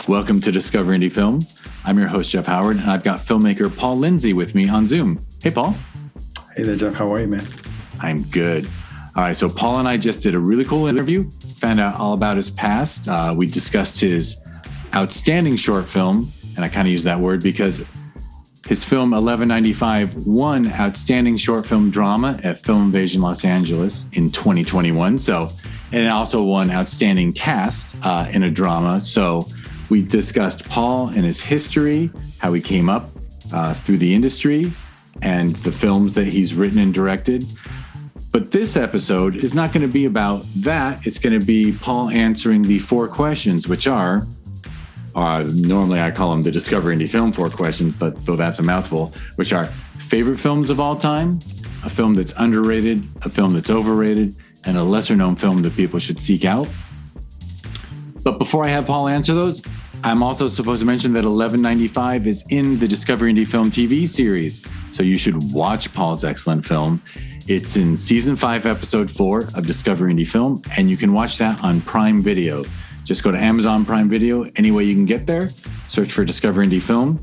Welcome to Discover Indie Film. I'm your host, Jeff Howard, and I've got filmmaker Paul Lindsay with me on Zoom. Hey, Paul. Hey there, Jeff. How are you, man? I'm good. All right, so Paul and I just did a really cool interview, found out all about his past. We discussed his outstanding short film, and I kind of use that word because his film 1195 won Outstanding Short Film Drama at Film Invasion Los Angeles in 2021. And it also won Outstanding Cast in a drama. So we discussed Paul and his history, how he came up through the industry, and the films that he's written and directed. But this episode is not going to be about that. It's going to be Paul answering the 4 questions, which are, normally I call them the Discover Indie Film 4 questions, but though that's a mouthful, which are favorite films of all time, a film that's underrated, a film that's overrated, and a lesser known film that people should seek out. But before I have Paul answer those, I'm also supposed to mention that 1195 is in the Discover Indie Film TV series, so you should watch Paul's excellent film. It's in season 5, episode 4 of Discover Indie Film, and you can watch that on Prime Video. Just go to Amazon Prime Video, any way you can get there, search for Discover Indie Film.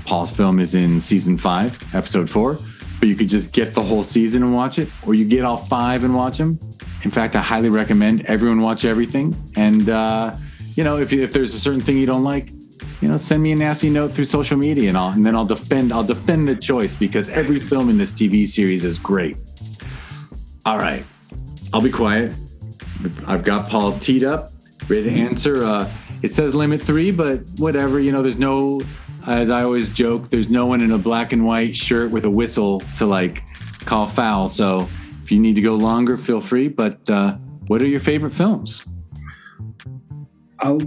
Paul's film is in season 5, episode 4, but you could just get the whole season and watch it, or you get all 5 and watch them. In fact, I highly recommend everyone watch everything. And, if there's a certain thing you don't like, send me a nasty note through social media and then I'll defend the choice because every film in this TV series is great. All right, I'll be quiet. I've got Paul teed up, ready to answer. It says limit 3, but whatever. There's no, as I always joke, there's no one in a black and white shirt with a whistle to call foul. So if you need to go longer, feel free. But what are your favorite films? I'll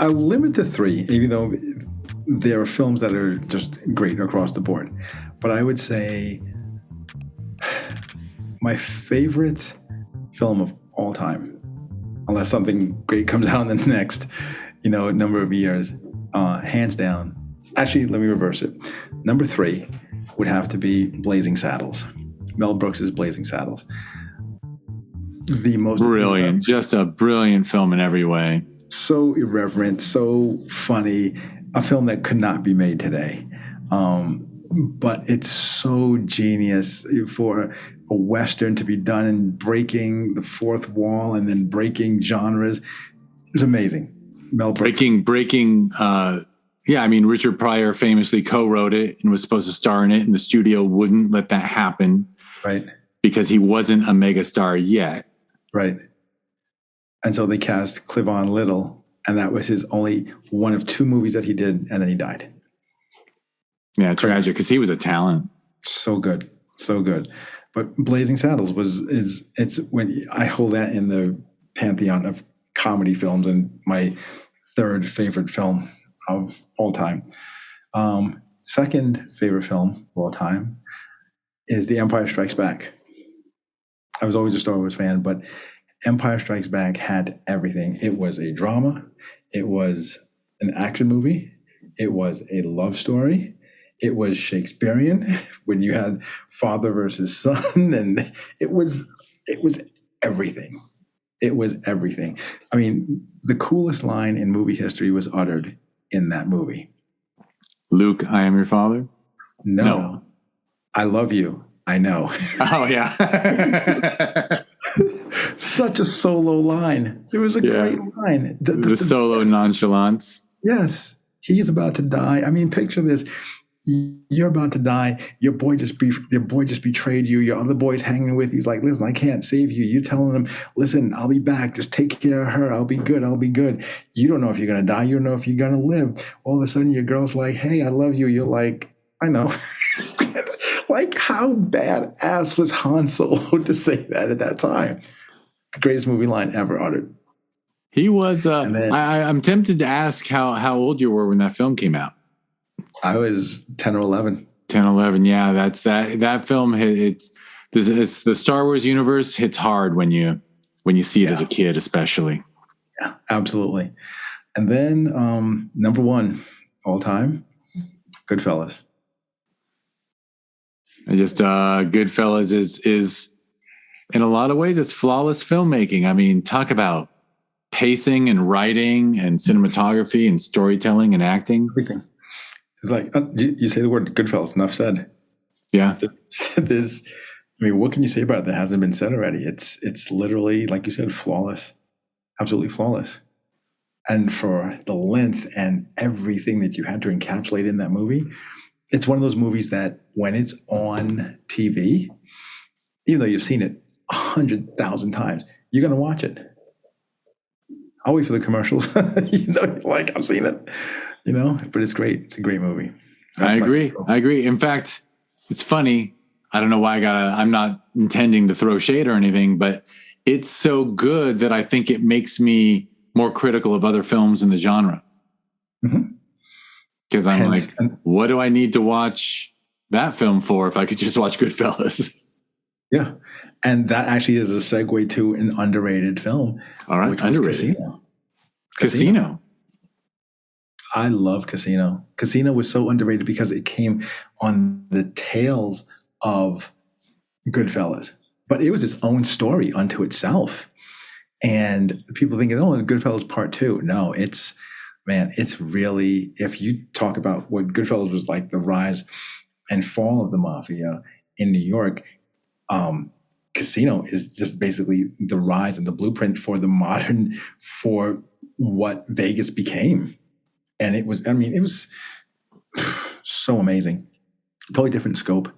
limit to 3, even though there are films that are just great across the board. But I would say my favorite film of all time, unless something great comes out in the next, number of years, hands down. Actually, let me reverse it. Number 3 would have to be Blazing Saddles. Mel Brooks's Blazing Saddles. The most brilliant, just a brilliant film in every way. So irreverent, so funny, a film that could not be made today. But it's so genius for a Western to be done and breaking the fourth wall and then breaking genres. It was amazing. Mel Brooks. Breaking. Richard Pryor famously co-wrote it and was supposed to star in it, and the studio wouldn't let that happen. Right. Because he wasn't a megastar yet. Right. And so they cast Cleavon Little, and that was his only one of 2 movies that he did, and then he died. Yeah, tragic, because he was a talent. So good. But Blazing Saddles it's when I hold that in the pantheon of comedy films and my 3rd favorite film of all time. Second favorite film of all time is The Empire Strikes Back. I was always a Star Wars fan, but Empire Strikes Back had everything. It was a drama. It was an action movie. It was a love story. It was Shakespearean when you had father versus son, and it was everything. It was everything. I mean, the coolest line in movie history was uttered in that movie. Luke, I am your father? No. I love you. I know. Oh, yeah. Such a solo line. It was a great line. The solo nonchalance. Yes. He's about to die. I mean, picture this. You're about to die. Your boy just betrayed you. Your other boy's hanging with you. He's like, listen, I can't save you. You're telling him, listen, I'll be back. Just take care of her. I'll be good. You don't know if you're going to die. You don't know if you're going to live. All of a sudden, your girl's like, hey, I love you. You're like, I know. Like, how badass was Han Solo to say that at that time? The greatest movie line ever uttered. He was, I'm tempted to ask how old you were when that film came out. I was 10 or 11. 10, 11. Yeah, that's that film. It's the Star Wars universe hits hard when you see it as a kid, especially. Yeah, absolutely. And then number 1 all time, Goodfellas. Goodfellas is in a lot of ways, it's flawless filmmaking. I mean, talk about pacing and writing and cinematography and storytelling and acting. Everything. It's like, you say the word Goodfellas, enough said. Yeah. There's, I mean, what can you say about it that hasn't been said already? It's literally, like you said, flawless, absolutely flawless. And for the length and everything that you had to encapsulate in that movie, it's one of those movies that when it's on TV, even though you've seen it 100,000 times, you're going to watch it. I'll wait for the commercial. Like, I've seen it, but it's great. It's a great movie. I agree. In fact, it's funny. I don't know why I'm not intending to throw shade or anything, but it's so good that I think it makes me more critical of other films in the genre. Because I'm what do I need to watch that film for if I could just watch Goodfellas? Yeah. And that actually is a segue to an underrated film. All right. Which was Underrated. Casino. I love Casino. Casino was so underrated because it came on the tails of Goodfellas, but it was its own story unto itself. And people thinking, oh, it's Goodfellas Part 2. No, it's really, if you talk about what Goodfellas was like, the rise and fall of the mafia in New York, Casino is just basically the rise and the blueprint for for what Vegas became. And it was so amazing. Totally different scope,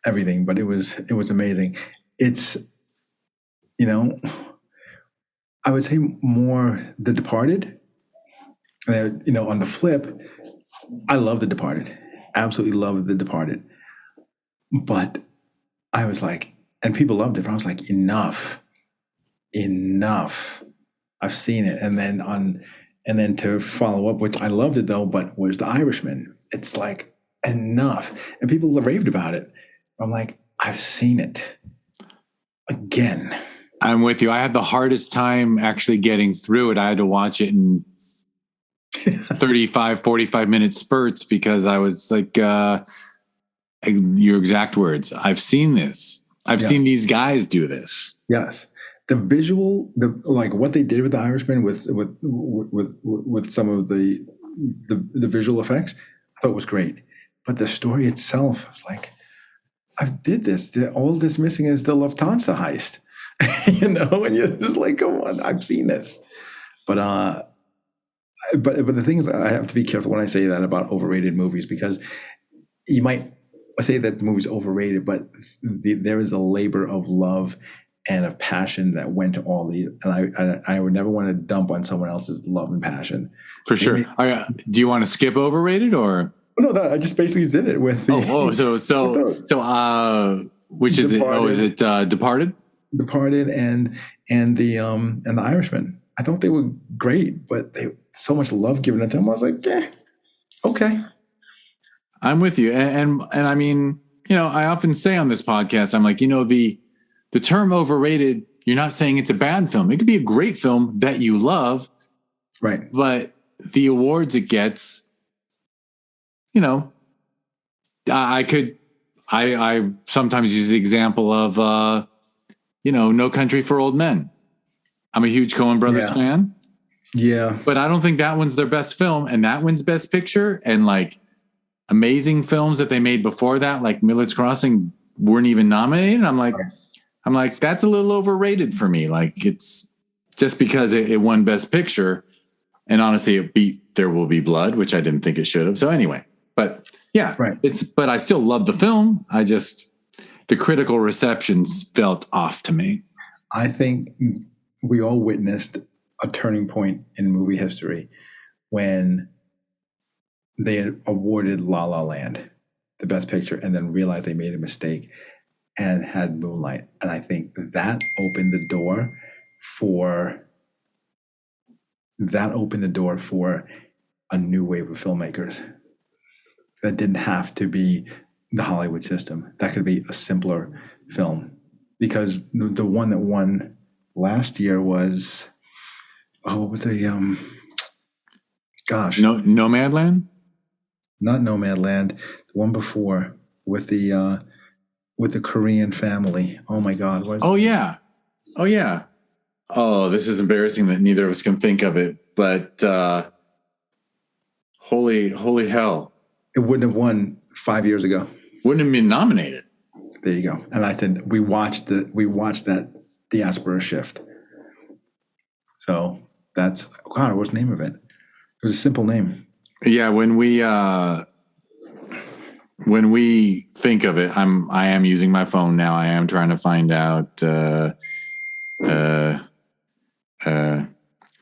everything, but it was amazing. It's, I would say more The Departed. On the flip, I love The Departed. Absolutely love The Departed. But I was like, and people loved it, but I was like, enough. I've seen it. And then to follow up, which I loved it though, but was The Irishman. It's like, enough. And people raved about it. I'm like, I've seen it again. I'm with you. I had the hardest time actually getting through it. I had to watch it in 35, 45-minute spurts because I was like, your exact words. I've seen this. I've seen these guys do this. Yes. The visual, what they did with The Irishman with some of the visual effects, I thought was great. But the story itself, I was like, I did this. All this missing is the Lufthansa heist. And you're just like, come on, I've seen this. But the thing is, I have to be careful when I say that about overrated movies, because you might say that the movie's overrated, but there is a labor of love and of passion that went to all these. And I would never want to dump on someone else's love and passion. For sure. Do you want to skip overrated or? No, I just basically did it with the. Which is it? Oh, is it Departed? Departed and the Irishman. I thought they were great, but they so much love given to them. I was like, okay. I'm with you, and I mean, I often say on this podcast, I'm like, the term overrated. You're not saying it's a bad film. It could be a great film that you love, right? But the awards it gets. I sometimes use the example of, No Country for Old Men. I'm a huge Coen Brothers fan. Yeah. But I don't think that one's their best film, and that one's Best Picture. And like amazing films that they made before that, like Miller's Crossing, weren't even nominated. I'm like, that's a little overrated for me. Like it's just because it won Best Picture. And honestly, it beat There Will Be Blood, which I didn't think it should have. So anyway, but yeah, right. But I still love the film. The critical receptions felt off to me. I think we all witnessed a turning point in movie history when they had awarded La La Land the Best Picture and then realized they made a mistake and had Moonlight. And I think that opened the door for a new wave of filmmakers. That didn't have to be the Hollywood system. That could be a simpler film. Because the one that won last year was, what was the, Nomadland? Not Nomadland. The one before with the Korean family. Oh my God. Oh yeah. Oh, this is embarrassing that neither of us can think of it, but holy hell. It wouldn't have won 5 years ago. Wouldn't have been nominated. There you go. And I said we watched that diaspora shift. So that's God. What's the name of it? It was a simple name. Yeah, when we think of it, I am using my phone now. I am trying to find out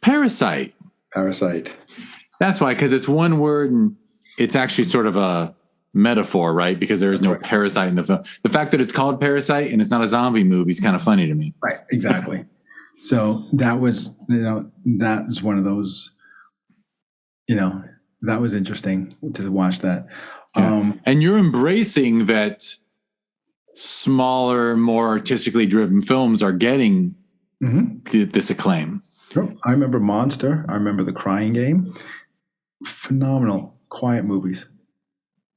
Parasite. Parasite. That's why, because it's one word and it's actually sort of a metaphor, right? Because there is no parasite in the film. The fact that it's called Parasite and it's not a zombie movie is kind of funny to me. Right. Exactly. So that was, that was one of those, that was interesting to watch that. Yeah. And you're embracing that smaller, more artistically driven films are getting this acclaim. Sure. I remember Monster. I remember The Crying Game. Phenomenal, quiet movies.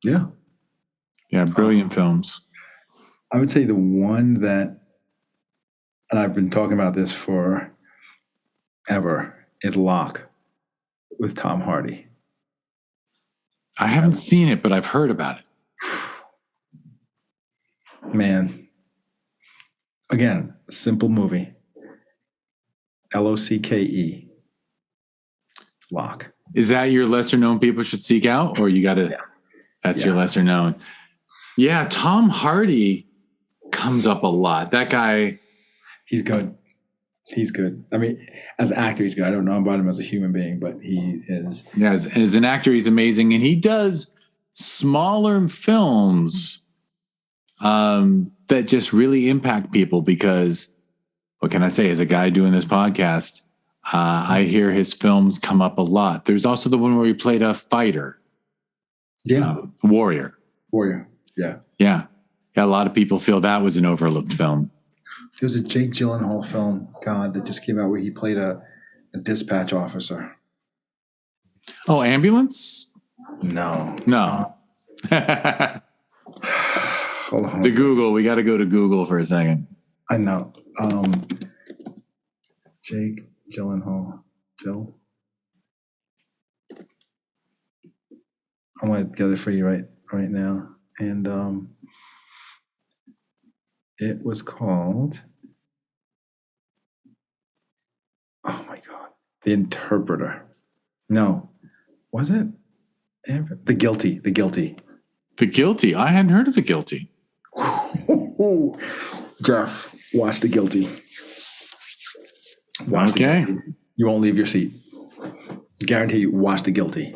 Yeah. Yeah, brilliant films. I would say the one that, and I've been talking about this for ever, is Locke with Tom Hardy. I haven't seen it, but I've heard about it. Man. Again, a simple movie. Locke. Locke. Is that your lesser known people should seek out, or you got to? Yeah. That's your lesser known. Yeah, Tom Hardy comes up a lot. That guy, he's good. He's good. I mean, as an actor, he's good. I don't know about him as a human being, but he is. Yeah, as an actor, he's amazing, and he does smaller films that just really impact people. Because what can I say? As a guy doing this podcast, I hear his films come up a lot. There's also the one where he played a fighter. Yeah. Warrior. Yeah. Yeah. A lot of people feel that was an overlooked film. There was a Jake Gyllenhaal film, God, that just came out where he played a dispatch officer. Oh, Ambulance? No. Hold on. Google. We got to go to Google for a second. I know. Jake Gyllenhaal. Jill? I'm going to get it for you right now. And it was called, oh my God, The Interpreter. No, was it? The Guilty. The Guilty. I hadn't heard of The Guilty. Jeff, watch The Guilty. Watch The Guilty. You won't leave your seat. Guarantee you, watch The Guilty.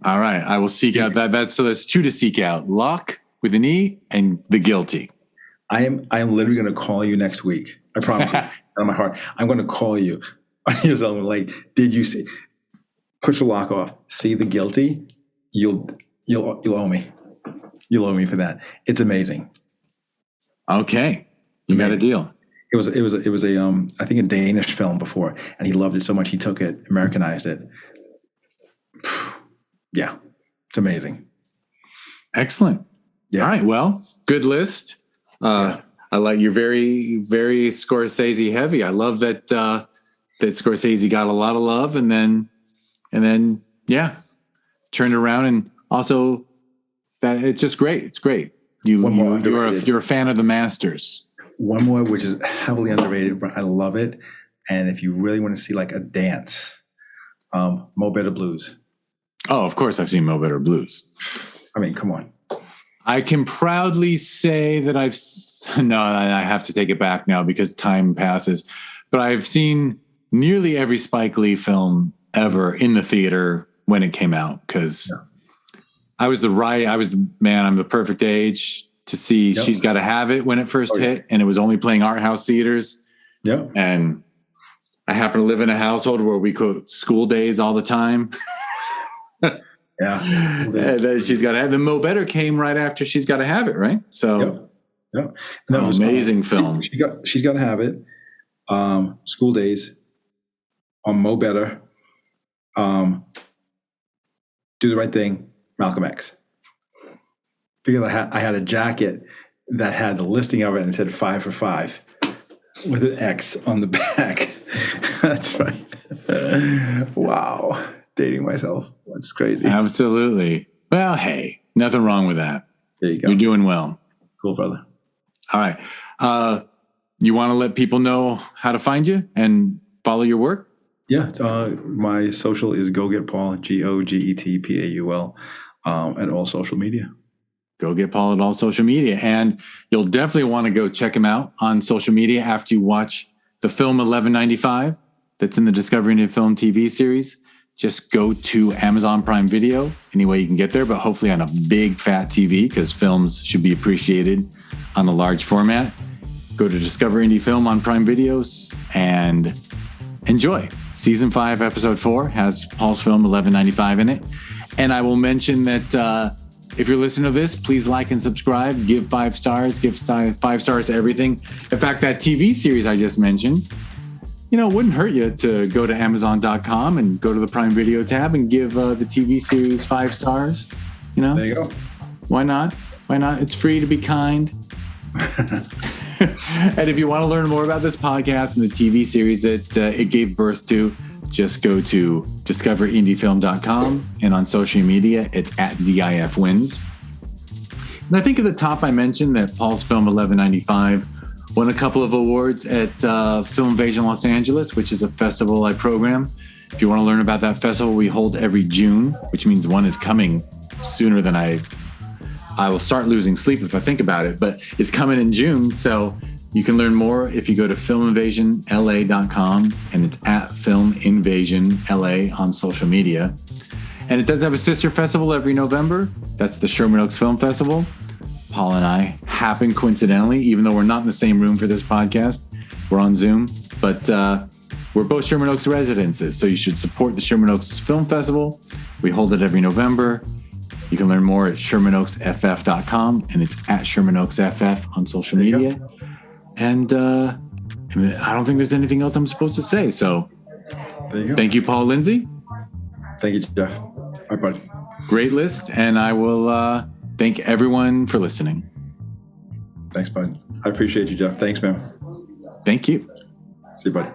All right, I will seek out that. There's two to seek out: Locke with an E and The Guilty. I am literally going to call you next week. I promise you, out of my heart. I'm going to call you. You're like, did you see? Push the lock off. See The Guilty? You'll owe me. You'll owe me for that. It's amazing. Okay, you got a deal. It was a I think a Danish film before, and he loved it so much he took it, Americanized it. Yeah, it's amazing. Excellent. Yeah. All right. Well, good list. I like you're very, very Scorsese heavy. I love that that Scorsese got a lot of love and then turned around, and also that it's just great. It's great. You're a fan of the masters. One more, which is heavily underrated, but I love it. And if you really want to see like a dance, Mo Better Blues. Oh, of course I've seen Mo Better Blues. I mean, come on. I can proudly say that I have to take it back now because time passes. But I've seen nearly every Spike Lee film ever in the theater when it came out, because I'm the perfect age to see She's Gotta Have It when it first hit, and it was only playing art house theaters. Yeah. And I happen to live in a household where we quote School Days all the time. Yeah. And then She's Gotta Have It. Mo Better came right after She's Gotta Have It, right? So that was amazing film. She's Gotta Have It. School Days. Mo Better. Do the Right Thing. Malcolm X. Because I had a jacket that had the listing of it and it said 5 for 5 with an X on the back. That's right. Wow. Dating myself. That's crazy. Absolutely. Well, hey, nothing wrong with that. There you go. You're doing well. Cool, brother. All right. You want to let people know how to find you and follow your work? Yeah. My social is Go Get Paul, GOGETPAUL, at all social media. Go Get Paul at all social media. And you'll definitely want to go check him out on social media after you watch the film 1195 that's in the Discovery Indie Film TV series. Just go to Amazon Prime Video any way you can get there, but hopefully on a big fat TV because films should be appreciated on a large format. Go to Discovery Indie Film on Prime Videos and enjoy. Season 5, Episode 4 has Paul's film 1195 in it. And I will mention that if you're listening to this, please like and subscribe. Give 5 stars. Give 5 stars to everything. In fact, that TV series I just mentioned, it wouldn't hurt you to go to Amazon.com and go to the Prime Video tab and give the TV series 5 stars. There you go. Why not? Why not? It's free to be kind. And if you want to learn more about this podcast and the TV series that it gave birth to, just go to discoverindiefilm.com, and on social media, it's at DIFwins. And I think at the top I mentioned that Paul's film 1195 won a couple of awards at Film Invasion Los Angeles, which is a festival I program. If you want to learn about that festival, we hold every June, which means one is coming sooner than I will start losing sleep if I think about it, but it's coming in June. So you can learn more if you go to filminvasionla.com, and it's at filminvasionla on social media. And it does have a sister festival every November. That's the Sherman Oaks Film Festival. Paul and I happen coincidentally, even though we're not in the same room for this podcast, we're on Zoom, but we're both Sherman Oaks residences. So you should support the Sherman Oaks Film Festival. We hold it every November. You can learn more at ShermanOaksFF.com, and it's at ShermanOaksFF on social media. And I don't think there's anything else I'm supposed to say. So there you go. Thank you, Paul Lindsay. Thank you, Jeff. All right, bud. Great list. And I will thank everyone for listening. Thanks, bud. I appreciate you, Jeff. Thanks, man. Thank you. See you, bud.